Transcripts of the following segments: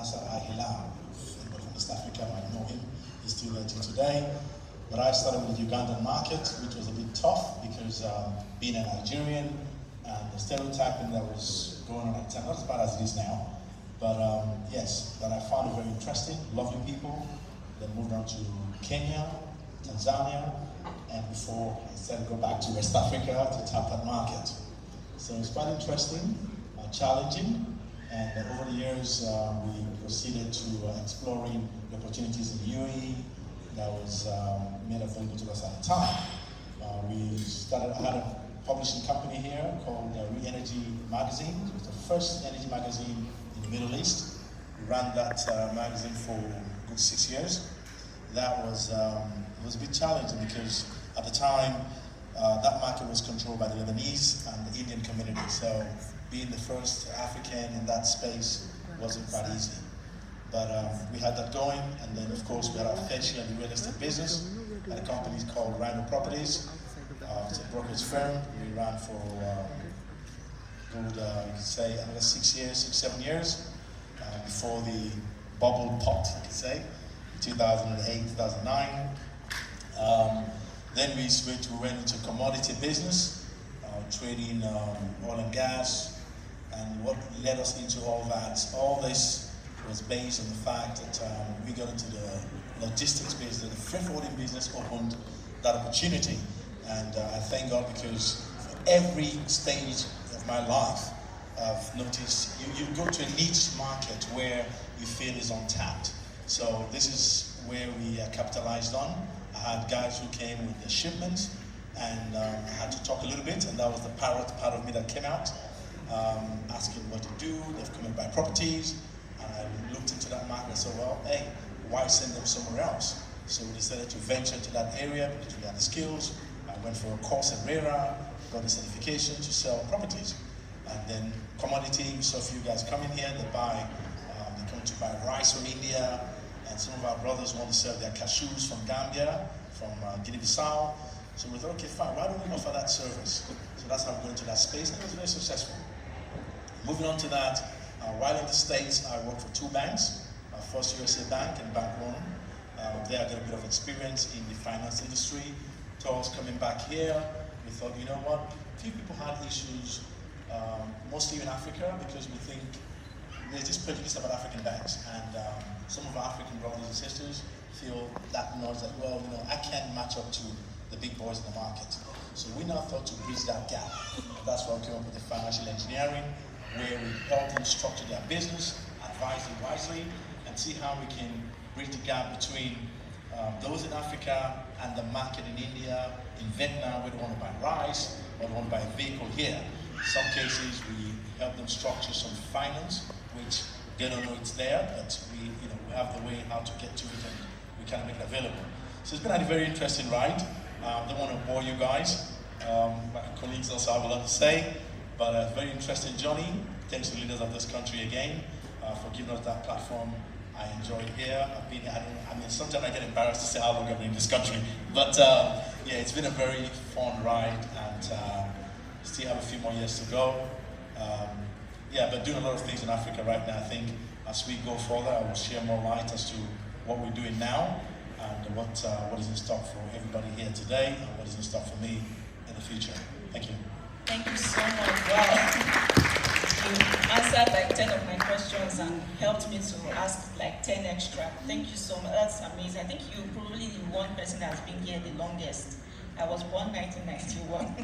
ShahidHammad. Anybody from East Africa might know him. He's still there till today. But I started with the Ugandan market, which was a bit tough because being a Nigerian and the stereotyping that was going on at the time, not as bad as it is now. But yes, that I found it very interesting, lovely people. Then moved on to Kenya, Tanzania, and before I started to go back to West Africa to tap that market. So it's quite interesting, challenging, and over the years we proceeded to exploring the opportunities in the UAE that was made available to us at the time. I had a publishing company here called Energy Magazine. It was the first energy magazine in the Middle East. We ran that magazine for a good 6 years. That was it was a bit challenging because at the time that market was controlled by the Lebanese and the Indian community. So being the first African in that space wasn't quite easy. But we had that going, and then of course we had our fair share in the real estate business at a company called Rhino Properties. It's a brokerage firm. We ran for good, you could say, another 6 years, 7 years, before the bubble popped, you could say, 2008, 2009. Then we switched, we went into commodity business, trading oil and gas, and what led us into all that, all this was based on the fact that we got into the logistics business, the freight forwarding business opened that opportunity. And I thank God because for every stage of my life, I've noticed you go to a niche market where you feel is untapped. So this is where we capitalized on. I had guys who came with the shipments, and I had to talk a little bit, and that was the part of me that came out, asking what to do. They've come and buy properties, and I looked into that market and said, well, hey, why send them somewhere else? So we decided to venture into that area because we had the skills. I went for a course at RERA, got the certification to sell properties. And then commodity, we saw a few guys coming here, they come to buy rice from India, and some of our brothers want to sell their cashews from Gambia, from Guinea-Bissau. So we thought, okay, fine, why don't we offer that service? So that's how we got into that space, and it was very successful. Moving on to that, while in the States, I worked for two banks, First USA Bank and Bank One. There I got a bit of experience in the finance industry. Towards coming back here, we thought, you know what, few people had issues, mostly in Africa, because we think there's this prejudice about African banks, and some of our African brothers and sisters feel that noise that, well, you know, I can't match up to the big boys in the market. So we now thought to bridge that gap. And that's why we came up with the financial engineering, where we help them structure their business, advise them wisely, and see how we can bridge the gap between those in Africa and the market in India, in Vietnam, where they want to buy rice, or they want to buy a vehicle here. In some cases, we help them structure some finance, which they don't know it's there, but we have the way how to get to it, and we kind of make it available. So it's been a very interesting ride. Don't want to bore you guys. My colleagues also have a lot to say, but a very interesting journey. Thanks to the leaders of this country again for giving us that platform. I enjoyed here. I've been, I mean, sometimes I get embarrassed to say how long I've been in this country, but yeah, it's been a very fun ride, and still have a few more years to go. Yeah, but doing a lot of things in Africa right now. I think as we go further, I will share more light as to what we're doing now and what is in stock for everybody here today, and what is in stock for me in the future. Thank you. Thank you so much. Wow. You answered like 10 of my questions and helped me to ask like 10 extra. Thank you so much. That's amazing. I think you're probably the one person that's been here the longest. I was born 1991.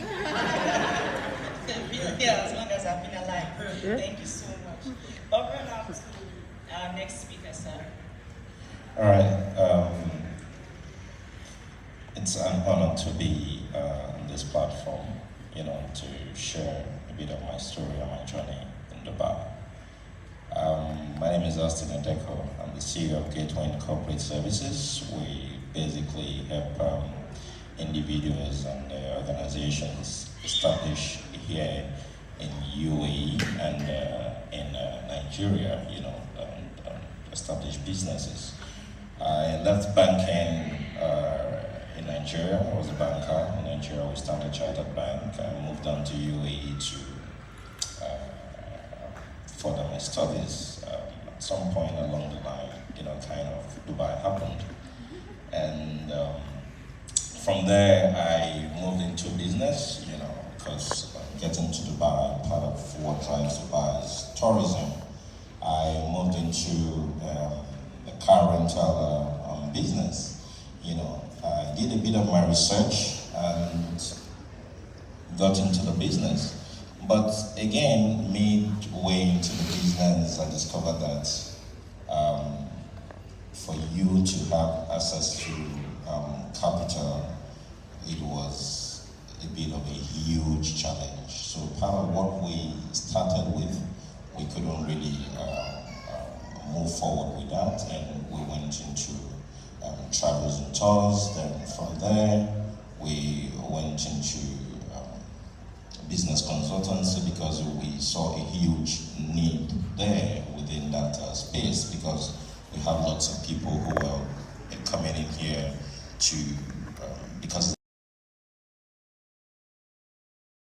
Been here as long as I've been alive. Thank you so much. Over now to our next speaker, sir. All right. It's an honor to be on this platform, to share a bit of my story and my journey in Dubai. My name is Austin Adeko. I'm the CEO of Gateway Corporate Services. We basically help individuals and organizations establish here in UAE and in Nigeria, establish businesses. I left banking in Nigeria. I was a banker in Nigeria. We started Chartered Bank. I moved on to UAE to further my studies. some point along the line, kind of Dubai happened. And from there, I moved into business, because getting to Dubai, part of what drives Dubai is tourism. I moved into the car rental business. I did a bit of my research and got into the business. But again, midway into the business, I discovered that for you to have access to capital, it was a bit of a huge challenge. So part of what we started with, we couldn't really move forward with that, and we went into travels and tours. Then from there, we went into business consultancy because we saw a huge need there within that space, because we have lots of people who are coming in here to because